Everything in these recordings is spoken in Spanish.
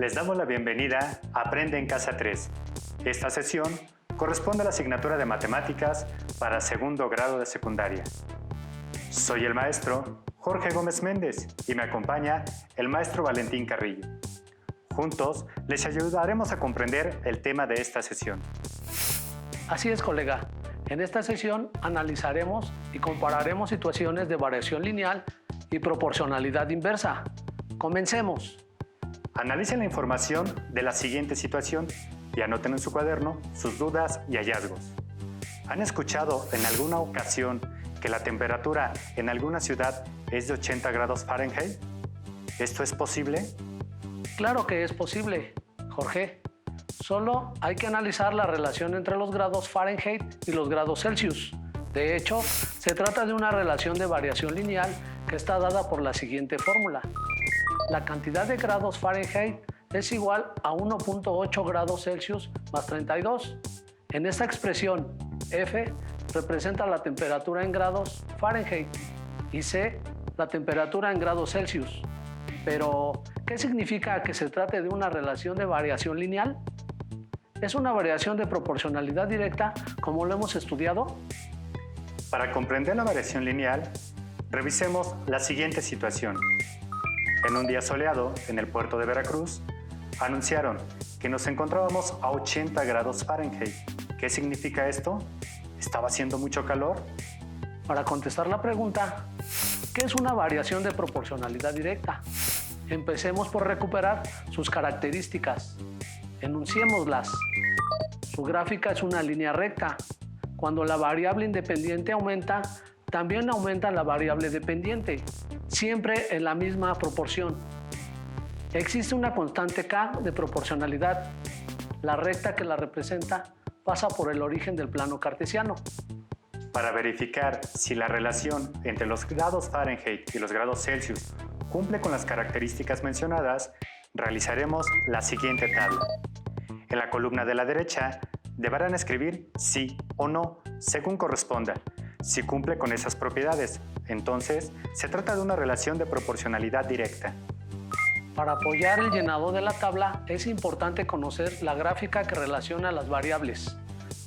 Les damos la bienvenida a Aprende en Casa 3. Esta sesión corresponde a la asignatura de Matemáticas para segundo grado de secundaria. Soy el maestro Jorge Gómez Méndez y me acompaña el maestro Valentín Carrillo. Juntos les ayudaremos a comprender el tema de esta sesión. Así es, colega. En esta sesión analizaremos y compararemos situaciones de variación lineal y proporcionalidad inversa. Comencemos. Analicen la información de la siguiente situación y anoten en su cuaderno sus dudas y hallazgos. ¿Han escuchado en alguna ocasión que la temperatura en alguna ciudad es de 80 grados Fahrenheit? ¿Esto es posible? Claro que es posible, Jorge. Solo hay que analizar la relación entre los grados Fahrenheit y los grados Celsius. De hecho, se trata de una relación de variación lineal que está dada por la siguiente fórmula. La cantidad de grados Fahrenheit es igual a 1.8 grados Celsius más 32. En esta expresión, F representa la temperatura en grados Fahrenheit y C la temperatura en grados Celsius. Pero, ¿qué significa que se trate de una relación de variación lineal? ¿Es una variación de proporcionalidad directa como lo hemos estudiado? Para comprender la variación lineal, revisemos la siguiente situación. En un día soleado en el puerto de Veracruz, anunciaron que nos encontrábamos a 80 grados Fahrenheit. ¿Qué significa esto? ¿Estaba haciendo mucho calor? Para contestar la pregunta, ¿qué es una variación de proporcionalidad directa? Empecemos por recuperar sus características. Enunciémoslas. Su gráfica es una línea recta. Cuando la variable independiente aumenta, también aumenta la variable dependiente, siempre en la misma proporción. Existe una constante K de proporcionalidad. La recta que la representa pasa por el origen del plano cartesiano. Para verificar si la relación entre los grados Fahrenheit y los grados Celsius cumple con las características mencionadas, realizaremos la siguiente tabla. En la columna de la derecha deberán escribir sí o no, según corresponda. Si cumple con esas propiedades, entonces se trata de una relación de proporcionalidad directa. Para apoyar el llenado de la tabla es importante conocer la gráfica que relaciona las variables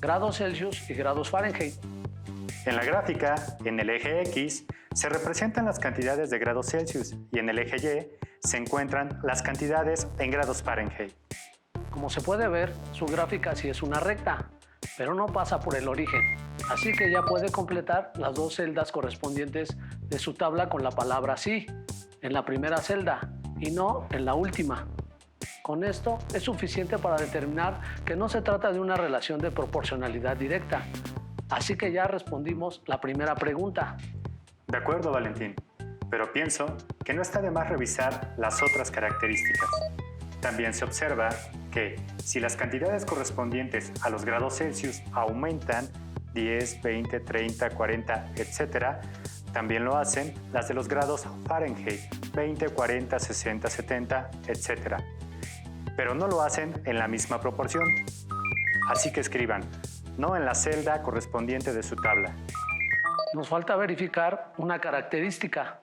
grados Celsius y grados Fahrenheit. En la gráfica, en el eje X, se representan las cantidades de grados Celsius y en el eje Y se encuentran las cantidades en grados Fahrenheit. Como se puede ver, su gráfica sí es una recta, pero no pasa por el origen. Así que ya puede completar las dos celdas correspondientes de su tabla con la palabra sí en la primera celda y no en la última. Con esto es suficiente para determinar que no se trata de una relación de proporcionalidad directa. Así que ya respondimos la primera pregunta. De acuerdo, Valentín, pero pienso que no está de más revisar las otras características. También se observa que si las cantidades correspondientes a los grados Celsius aumentan 10, 20, 30, 40, etc., también lo hacen las de los grados Fahrenheit, 20, 40, 60, 70, etc. Pero no lo hacen en la misma proporción. Así que escriban, no en la celda correspondiente de su tabla. Nos falta verificar una característica.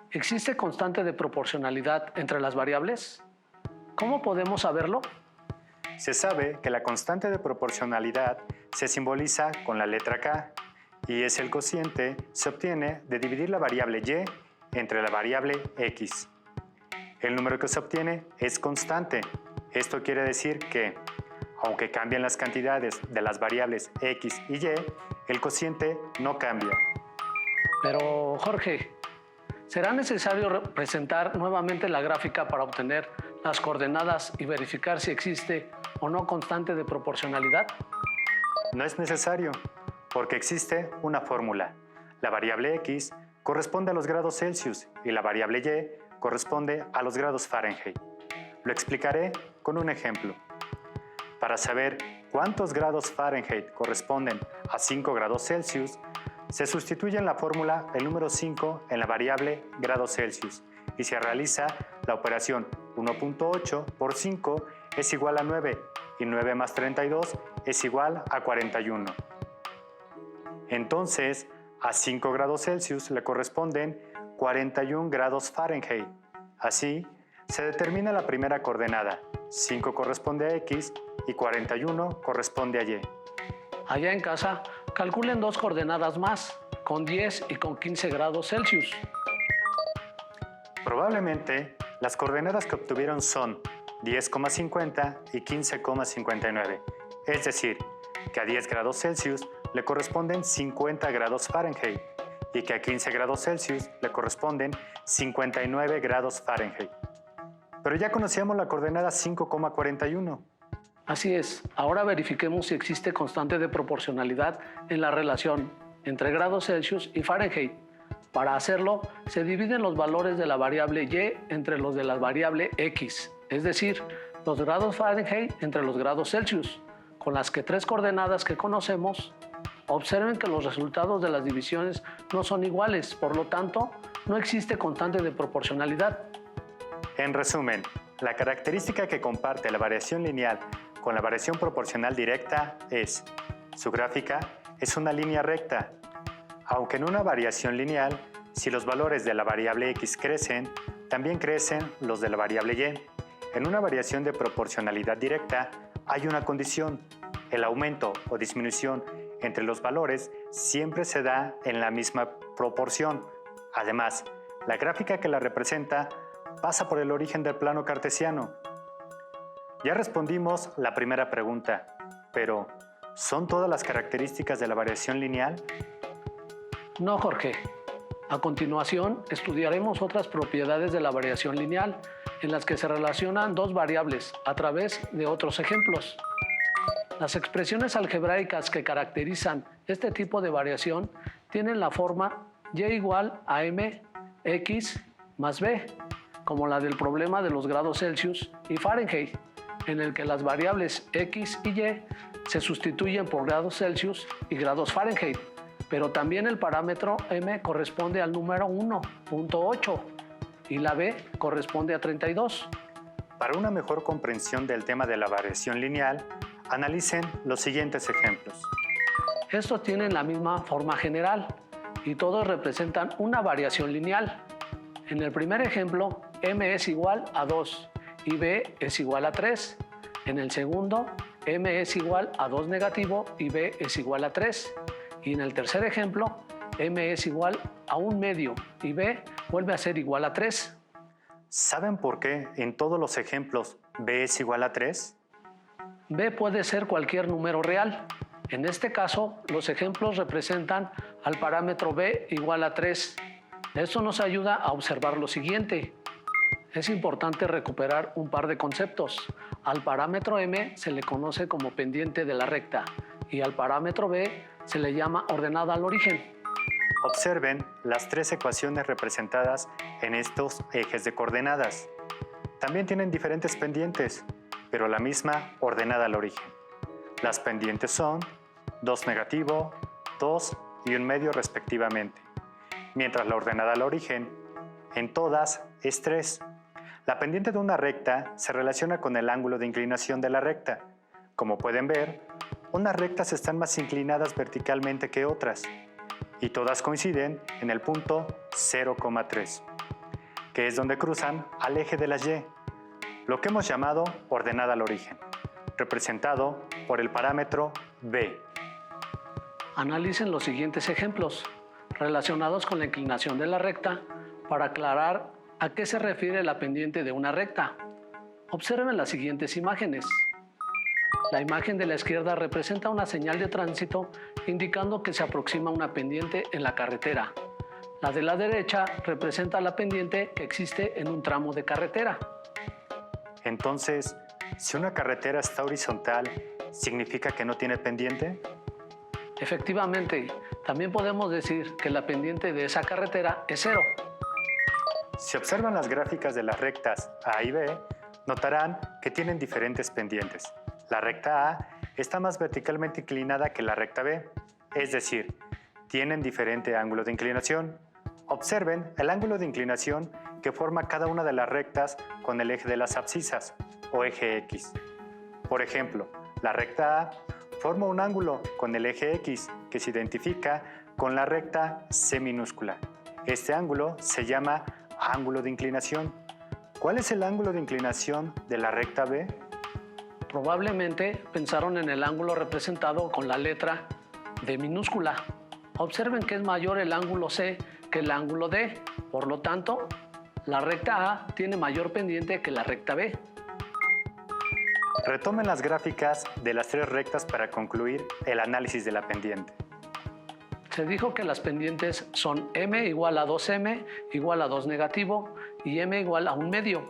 ¿Existe constante de proporcionalidad entre las variables? ¿Cómo podemos saberlo? Se sabe que la constante de proporcionalidad se simboliza con la letra K y el cociente se obtiene de dividir la variable Y entre la variable X. El número que se obtiene es constante. Esto quiere decir que, aunque cambien las cantidades de las variables X y Y, el cociente no cambia. Pero, Jorge, ¿será necesario representar nuevamente la gráfica para obtener las coordenadas y verificar si existe o no constante de proporcionalidad? No es necesario, porque existe una fórmula. La variable X corresponde a los grados Celsius y la variable Y corresponde a los grados Fahrenheit. Lo explicaré con un ejemplo. Para saber cuántos grados Fahrenheit corresponden a 5 grados Celsius, se sustituye en la fórmula el número 5 en la variable grados Celsius y se realiza la operación 1.8 por 5 es igual a 9 y 9 más 32 es igual a 41. Entonces, a 5 grados Celsius le corresponden 41 grados Fahrenheit. Así, Se determina la primera coordenada, 5 corresponde a X y 41 corresponde a Y. Allá en casa, calculen dos coordenadas más, con 10 y con 15 grados Celsius. Probablemente, las coordenadas que obtuvieron son 10,50 y 15,59, es decir, que a 10 grados Celsius le corresponden 50 grados Fahrenheit y que a 15 grados Celsius le corresponden 59 grados Fahrenheit. Pero ya conocíamos la coordenada 5,41. Así es, ahora verifiquemos si existe constante de proporcionalidad en la relación entre grados Celsius y Fahrenheit. Para hacerlo, se dividen los valores de la variable Y entre los de la variable X, es decir, los grados Fahrenheit entre los grados Celsius, con las que tres coordenadas que conocemos. Observen que los resultados de las divisiones no son iguales, por lo tanto, no existe constante de proporcionalidad. En resumen, la característica que comparte la variación lineal con la variación proporcional directa es: su gráfica es una línea recta. Aunque en una variación lineal, si los valores de la variable X crecen, también crecen los de la variable Y. En una variación de proporcionalidad directa, hay una condición: el aumento o disminución entre los valores siempre se da en la misma proporción. Además, la gráfica que la representa pasa por el origen del plano cartesiano. Ya respondimos la primera pregunta, pero ¿son todas las características de la variación lineal? No, Jorge. A continuación, estudiaremos otras propiedades de la variación lineal, en las que se relacionan dos variables a través de otros ejemplos. Las expresiones algebraicas que caracterizan este tipo de variación tienen la forma y igual a mx más b, como la del problema de los grados Celsius y Fahrenheit, en el que las variables x y y se sustituyen por grados Celsius y grados Fahrenheit, pero también el parámetro m corresponde al número 1.8 y la b corresponde a 32. Para una mejor comprensión del tema de la variación lineal, analicen los siguientes ejemplos. Estos tienen la misma forma general y todos representan una variación lineal. En el primer ejemplo, m es igual a 2 y b es igual a 3. En el segundo, m es igual a 2 negativo y b es igual a 3. Y en el tercer ejemplo, m es igual a 1 medio y b vuelve a ser igual a 3. ¿Saben por qué en todos los ejemplos b es igual a 3? B puede ser cualquier número real. En este caso, los ejemplos representan al parámetro b igual a 3. Esto nos ayuda a observar lo siguiente. Es importante recuperar un par de conceptos. Al parámetro m se le conoce como pendiente de la recta y al parámetro b se le llama ordenada al origen. Observen las tres ecuaciones representadas en estos ejes de coordenadas. También tienen diferentes pendientes, pero la misma ordenada al origen. Las pendientes son 2 negativo, 2 y 1 medio respectivamente, mientras la ordenada al origen en todas es 3. La pendiente de una recta se relaciona con el ángulo de inclinación de la recta. Como pueden ver, unas rectas están más inclinadas verticalmente que otras, y todas coinciden en el punto 0,3, que es donde cruzan al eje de las Y, lo que hemos llamado ordenada al origen, representado por el parámetro b. Analicen los siguientes ejemplos relacionados con la inclinación de la recta para aclarar a qué se refiere la pendiente de una recta. Observen las siguientes imágenes. La imagen de la izquierda representa una señal de tránsito indicando que se aproxima una pendiente en la carretera. La de la derecha representa la pendiente que existe en un tramo de carretera. Entonces, si una carretera está horizontal, ¿significa que no tiene pendiente? Efectivamente, también podemos decir que la pendiente de esa carretera es 0. Si observan las gráficas de las rectas A y B, notarán que tienen diferentes pendientes. La recta A está más verticalmente inclinada que la recta B, es decir, tienen diferente ángulo de inclinación. Observen el ángulo de inclinación que forma cada una de las rectas con el eje de las abscisas, o eje X. Por ejemplo, la recta A forma un ángulo con el eje X que se identifica con la recta C minúscula. Este ángulo se llama ángulo de inclinación. ¿Cuál es el ángulo de inclinación de la recta B? Probablemente pensaron en el ángulo representado con la letra D minúscula. Observen que es mayor el ángulo C que el ángulo D. Por lo tanto, la recta A tiene mayor pendiente que la recta B. Retomen las gráficas de las tres rectas para concluir el análisis de la pendiente. Se dijo que las pendientes son m igual a 2m igual a 2 negativo y m igual a 1 medio.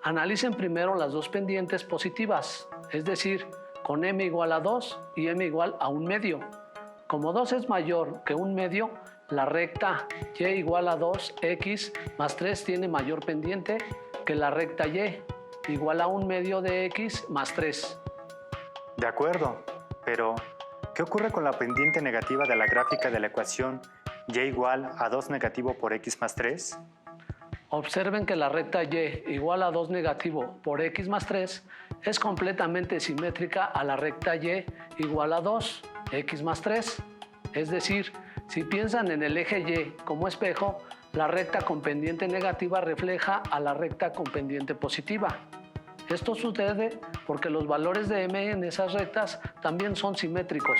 Analicen primero las dos pendientes positivas, es decir, con m igual a 2 y m igual a 1 medio. Como 2 es mayor que 1 medio, la recta y igual a 2x más 3 tiene mayor pendiente que la recta y igual a 1 medio de x más 3. De acuerdo, pero ¿qué ocurre con la pendiente negativa de la gráfica de la ecuación y igual a 2 negativo por x más 3? Observen que la recta y igual a 2 negativo por x más 3 es completamente simétrica a la recta y igual a 2 x más 3. Es decir, si piensan en el eje y como espejo, la recta con pendiente negativa refleja a la recta con pendiente positiva. Esto sucede porque los valores de m en esas rectas también son simétricos.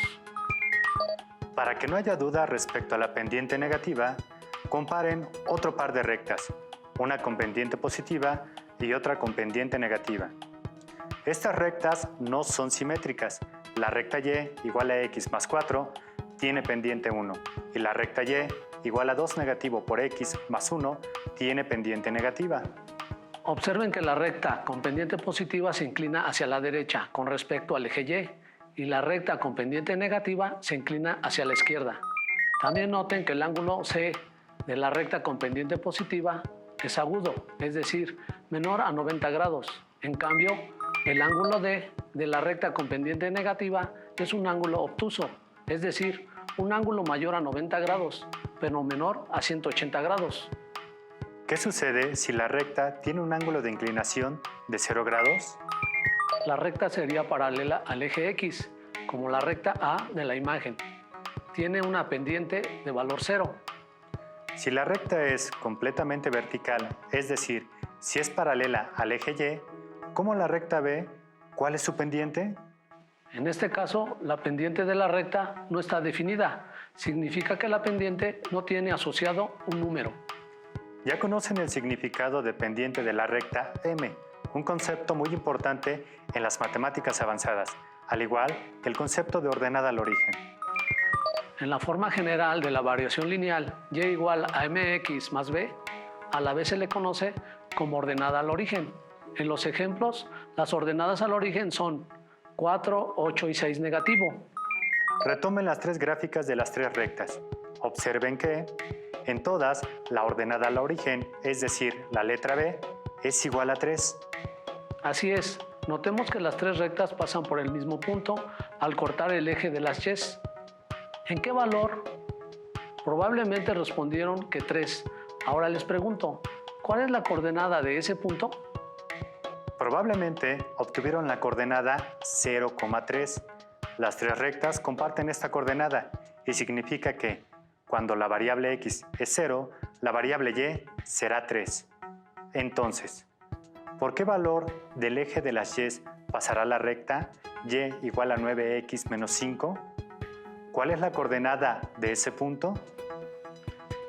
Para que no haya duda respecto a la pendiente negativa, comparen otro par de rectas, una con pendiente positiva y otra con pendiente negativa. Estas rectas no son simétricas. La recta y igual a x más 4 tiene pendiente 1 y la recta y igual a 2 negativo por x más 1 tiene pendiente negativa. Observen que la recta con pendiente positiva se inclina hacia la derecha con respecto al eje y la recta con pendiente negativa se inclina hacia la izquierda. También noten que el ángulo C de la recta con pendiente positiva es agudo, es decir, menor a 90 grados. En cambio, el ángulo D de la recta con pendiente negativa es un ángulo obtuso, es decir, un ángulo mayor a 90 grados, pero menor a 180 grados. ¿Qué sucede si la recta tiene un ángulo de inclinación de 0 grados? La recta sería paralela al eje X, como la recta A de la imagen. Tiene una pendiente de valor 0. Si la recta es completamente vertical, es decir, si es paralela al eje Y, ¿cómo la recta B? ¿Cuál es su pendiente? En este caso, la pendiente de la recta no está definida. Significa que la pendiente no tiene asociado un número. Ya conocen el significado de pendiente de la recta M, un concepto muy importante en las matemáticas avanzadas, al igual que el concepto de ordenada al origen. En la forma general de la variación lineal y igual a mx más b, a la vez se le conoce como ordenada al origen. En los ejemplos, las ordenadas al origen son 4, 8 y 6 negativo. Retomen las tres gráficas de las tres rectas. Observen que en todas la ordenada al origen, es decir, la letra B, es igual a 3. Así es, notemos que las tres rectas pasan por el mismo punto al cortar el eje de las Ys. ¿En qué valor? Probablemente respondieron que 3. Ahora les pregunto, ¿cuál es la coordenada de ese punto? Probablemente obtuvieron la coordenada 0,3. Las tres rectas comparten esta coordenada y significa que cuando la variable x es 0, la variable y será 3. Entonces, ¿por qué valor del eje de las y pasará la recta y igual a 9x menos 5? ¿Cuál es la coordenada de ese punto?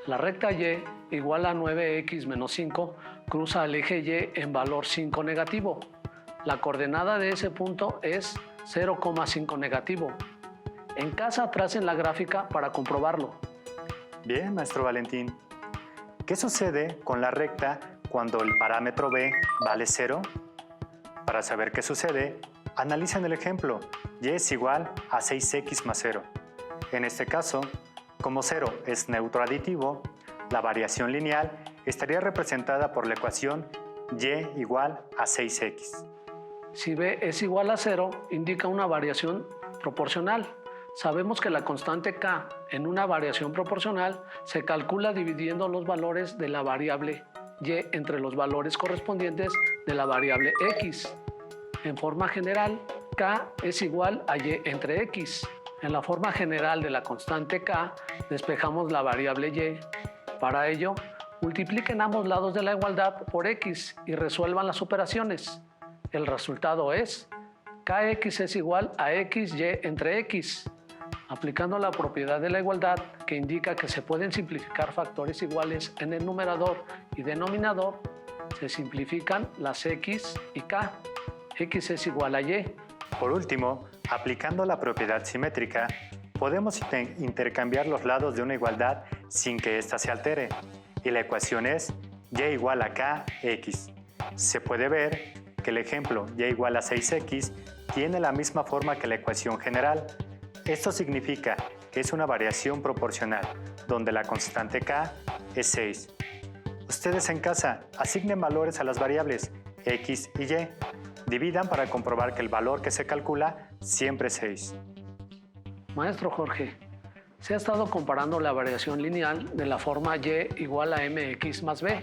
La recta y igual a 9x menos 5 cruza el eje y en valor 5 negativo. La coordenada de ese punto es 0,5 negativo. En casa tracen la gráfica para comprobarlo. Bien, maestro Valentín. ¿Qué sucede con la recta cuando el parámetro b vale 0? Para saber qué sucede, analicen el ejemplo. Y es igual a 6x más 0. En este caso, como 0 es neutro aditivo, la variación lineal estaría representada por la ecuación y igual a 6x. Si b es igual a 0, indica una variación proporcional. Sabemos que la constante k en una variación proporcional se calcula dividiendo los valores de la variable y entre los valores correspondientes de la variable x. En forma general, k es igual a y entre x. En la forma general de la constante k, despejamos la variable y. Para ello, Multipliquen ambos lados de la igualdad por x y resuelvan las operaciones. El resultado es kx es igual a xy entre x. Aplicando la propiedad de la igualdad, que indica que se pueden simplificar factores iguales en el numerador y denominador, se simplifican las x y k. X es igual a y. Por último, aplicando la propiedad simétrica, podemos intercambiar los lados de una igualdad sin que ésta se altere, y la ecuación es y igual a kx. Se puede ver que el ejemplo y igual a 6x tiene la misma forma que la ecuación general. Esto significa que es una variación proporcional, donde la constante k es 6. Ustedes en casa asignen valores a las variables x y y. Dividan para comprobar que el valor que se calcula siempre es 6. Maestro Jorge, se ha estado comparando la variación lineal de la forma y igual a mx más b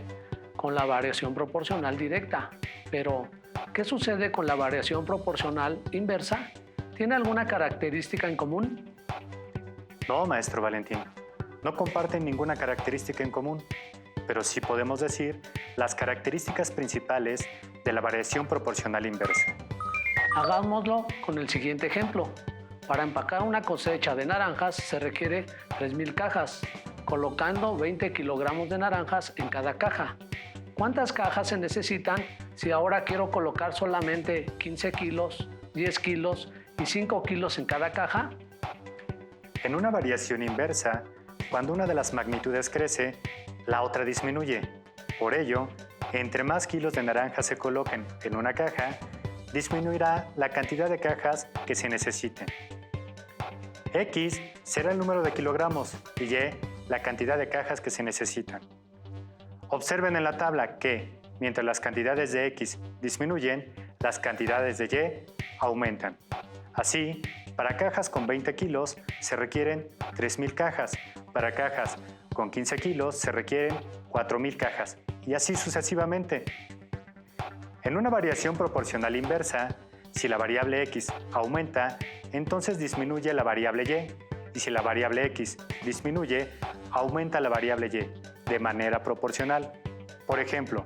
con la variación proporcional directa. Pero, ¿qué sucede con la variación proporcional inversa? ¿Tiene alguna característica en común? No, maestro Valentín, no comparten ninguna característica en común, pero sí podemos decir las características principales de la variación proporcional inversa. Hagámoslo con el siguiente ejemplo. Para empacar una cosecha de naranjas se requiere 3,000 cajas, colocando 20 kilogramos de naranjas en cada caja. ¿Cuántas cajas se necesitan si ahora quiero colocar solamente 15 kilos, 10 kilos y 5 kilos en cada caja? En una variación inversa, cuando una de las magnitudes crece, la otra disminuye. Por ello, entre más kilos de naranja se coloquen en una caja, disminuirá la cantidad de cajas que se necesiten. X será el número de kilogramos y Y la cantidad de cajas que se necesitan. Observen en la tabla que, mientras las cantidades de X disminuyen, las cantidades de Y aumentan. Así, para cajas con 20 kilos se requieren 3,000 cajas, para cajas con 15 kilos se requieren 4,000 cajas, y así sucesivamente. En una variación proporcional inversa, si la variable x aumenta, entonces disminuye la variable y, y si la variable x disminuye, aumenta la variable y, de manera proporcional. Por ejemplo,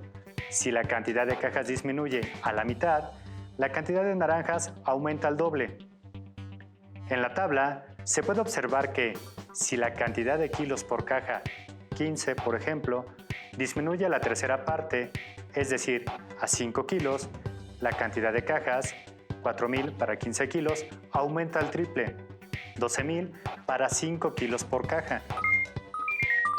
si la cantidad de cajas disminuye a la mitad, la cantidad de naranjas aumenta al doble. En la tabla se puede observar que, si la cantidad de kilos por caja, 15 por ejemplo, disminuye a la tercera parte, es decir, a 5 kilos, la cantidad de cajas, 4,000 para 15 kilos, aumenta al triple, 12,000 para 5 kilos por caja.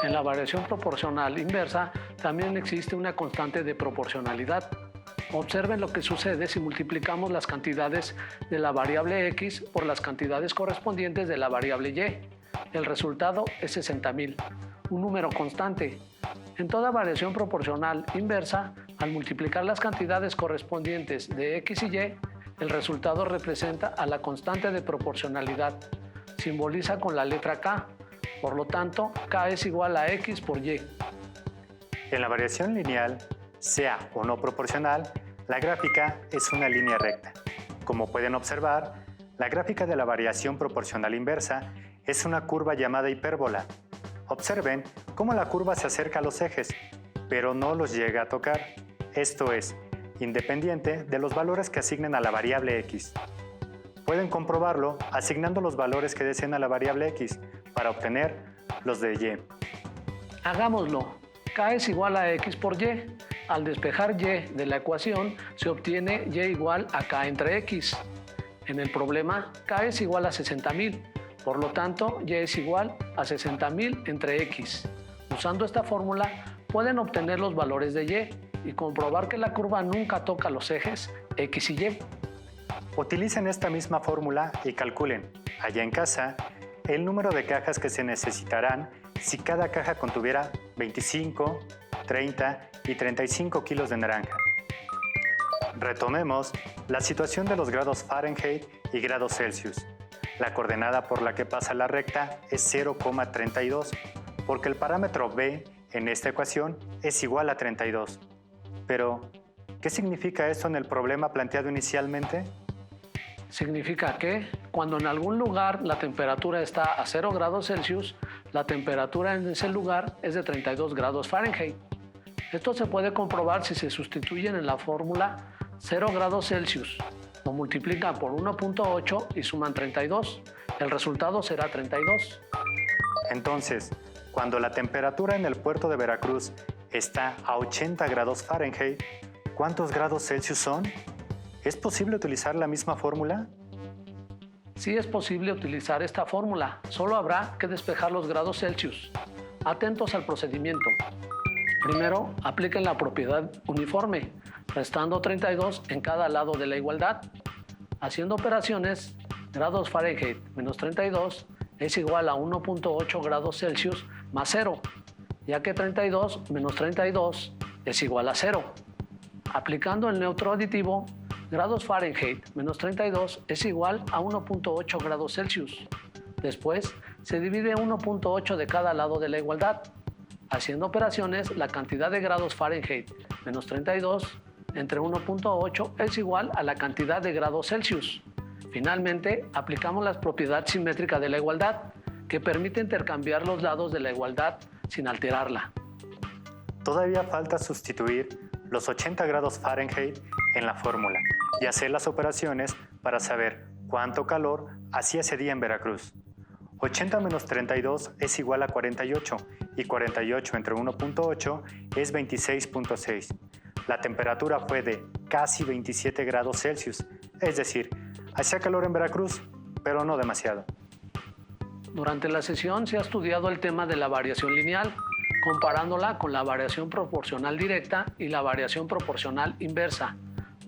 En la variación proporcional inversa también existe una constante de proporcionalidad. Observen lo que sucede si multiplicamos las cantidades de la variable x por las cantidades correspondientes de la variable y. El resultado es 60,000, un número constante. En toda variación proporcional inversa, al multiplicar las cantidades correspondientes de x y y, el resultado representa a la constante de proporcionalidad. Simboliza con la letra k. Por lo tanto, k es igual a x por y. En la variación lineal, sea o no proporcional, la gráfica es una línea recta. Como pueden observar, la gráfica de la variación proporcional inversa es una curva llamada hipérbola. Observen cómo la curva se acerca a los ejes, pero no los llega a tocar. Esto es, independiente de los valores que asignen a la variable x. Pueden comprobarlo asignando los valores que deseen a la variable x para obtener los de y. Hagámoslo. K es igual a x por y. Al despejar y de la ecuación, se obtiene y igual a k entre x. En el problema, k es igual a 60,000. Por lo tanto, y es igual a 60,000 entre x. Usando esta fórmula, pueden obtener los valores de y comprobar que la curva nunca toca los ejes x y y. Utilicen esta misma fórmula y calculen, allá en casa, el número de cajas que se necesitarán si cada caja contuviera 25, 30 y 35 kilos de naranja. Retomemos la situación de los grados Fahrenheit y grados Celsius. La coordenada por la que pasa la recta es 0,32, porque el parámetro b en esta ecuación es igual a 32. Pero, ¿qué significa esto en el problema planteado inicialmente? Significa que, cuando en algún lugar la temperatura está a 0 grados Celsius, la temperatura en ese lugar es de 32 grados Fahrenheit. Esto se puede comprobar si se sustituyen en la fórmula 0 grados Celsius. Lo multiplican por 1.8 y suman 32. El resultado será 32. Entonces, cuando la temperatura en el puerto de Veracruz está a 80 grados Fahrenheit, ¿cuántos grados Celsius son? ¿Es posible utilizar la misma fórmula? Sí es posible utilizar esta fórmula, solo habrá que despejar los grados Celsius. Atentos al procedimiento. Primero, apliquen la propiedad uniforme, restando 32 en cada lado de la igualdad. Haciendo operaciones, grados Fahrenheit menos 32 es igual a 1.8 grados Celsius más 0, ya que 32 menos 32 es igual a 0. Aplicando el neutro aditivo, grados Fahrenheit menos 32 es igual a 1.8 grados Celsius. Después, se divide 1.8 de cada lado de la igualdad. Haciendo operaciones, la cantidad de grados Fahrenheit menos 32 entre 1.8 es igual a la cantidad de grados Celsius. Finalmente, aplicamos la propiedad simétrica de la igualdad, que permite intercambiar los lados de la igualdad sin alterarla. Todavía falta sustituir los 80 grados Fahrenheit en la fórmula y hacer las operaciones para saber cuánto calor hacía ese día en Veracruz. 80 menos 32 es igual a 48 y 48 entre 1.8 es 26.6. La temperatura fue de casi 27 grados Celsius, es decir, hacía calor en Veracruz, pero no demasiado. Durante la sesión se ha estudiado el tema de la variación lineal, comparándola con la variación proporcional directa y la variación proporcional inversa.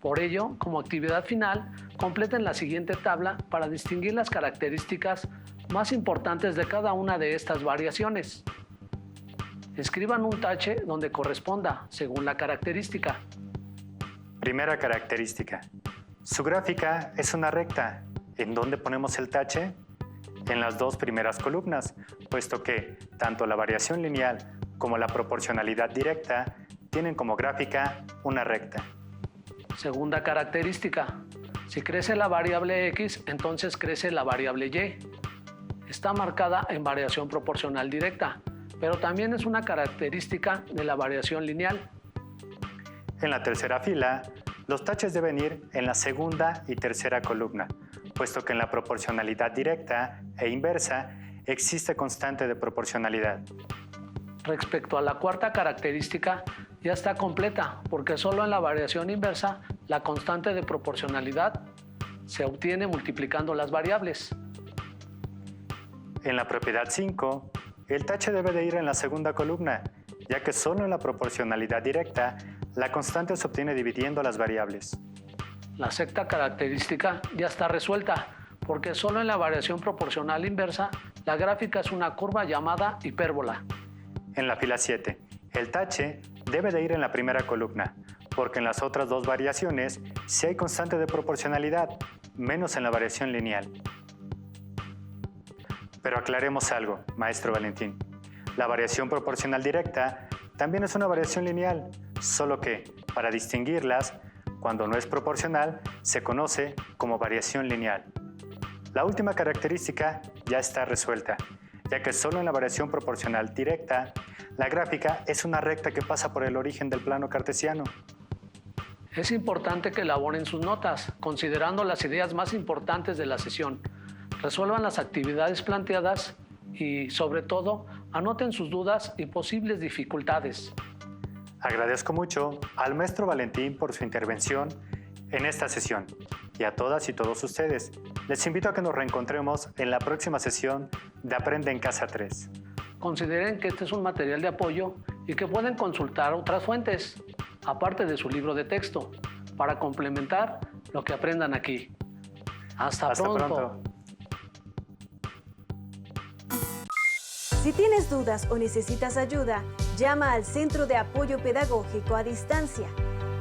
Por ello, como actividad final, completen la siguiente tabla para distinguir las características más importantes de cada una de estas variaciones. Escriban un tache donde corresponda, según la característica. Primera característica. Su gráfica es una recta. ¿En dónde ponemos el tache? En las dos primeras columnas, puesto que tanto la variación lineal como la proporcionalidad directa tienen como gráfica una recta. Segunda característica. Si crece la variable x, entonces crece la variable y. Está marcada en variación proporcional directa, pero también es una característica de la variación lineal. En la tercera fila, los taches deben ir en la segunda y tercera columna, puesto que en la proporcionalidad directa e inversa existe constante de proporcionalidad. Respecto a la cuarta característica, ya está completa, porque solo en la variación inversa la constante de proporcionalidad se obtiene multiplicando las variables. En la propiedad 5, el tache debe de ir en la segunda columna, ya que solo en la proporcionalidad directa la constante se obtiene dividiendo las variables. La sexta característica ya está resuelta, porque solo en la variación proporcional inversa la gráfica es una curva llamada hipérbola. En la fila 7, el tache debe de ir en la primera columna, porque en las otras dos variaciones sí hay constante de proporcionalidad, menos en la variación lineal. Pero aclaremos algo, maestro Valentín. La variación proporcional directa también es una variación lineal, solo que, para distinguirlas, cuando no es proporcional, se conoce como variación lineal. La última característica ya está resuelta, ya que solo en la variación proporcional directa, la gráfica es una recta que pasa por el origen del plano cartesiano. Es importante que elaboren sus notas, considerando las ideas más importantes de la sesión. Resuelvan las actividades planteadas y, sobre todo, anoten sus dudas y posibles dificultades. Agradezco mucho al maestro Valentín por su intervención en esta sesión y a todas y todos ustedes. Les invito a que nos reencontremos en la próxima sesión de Aprende en Casa 3. Consideren que este es un material de apoyo y que pueden consultar otras fuentes, aparte de su libro de texto, para complementar lo que aprendan aquí. Hasta pronto. Si tienes dudas o necesitas ayuda, llama al Centro de Apoyo Pedagógico a Distancia.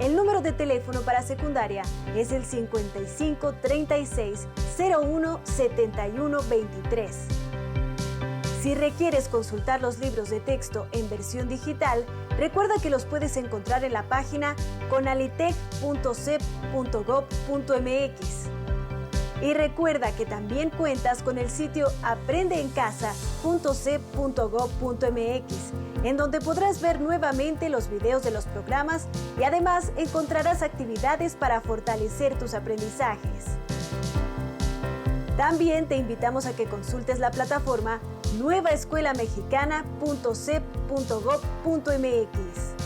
El número de teléfono para secundaria es el 55 36 01 71 23. Si requieres consultar los libros de texto en versión digital, recuerda que los puedes encontrar en la página conalitec.cep.gov.mx. Y recuerda que también cuentas con el sitio aprendeencasa.cep.gov.mx, en donde podrás ver nuevamente los videos de los programas y además encontrarás actividades para fortalecer tus aprendizajes. También te invitamos a que consultes la plataforma nuevaescuelamexicana.cep.gov.mx.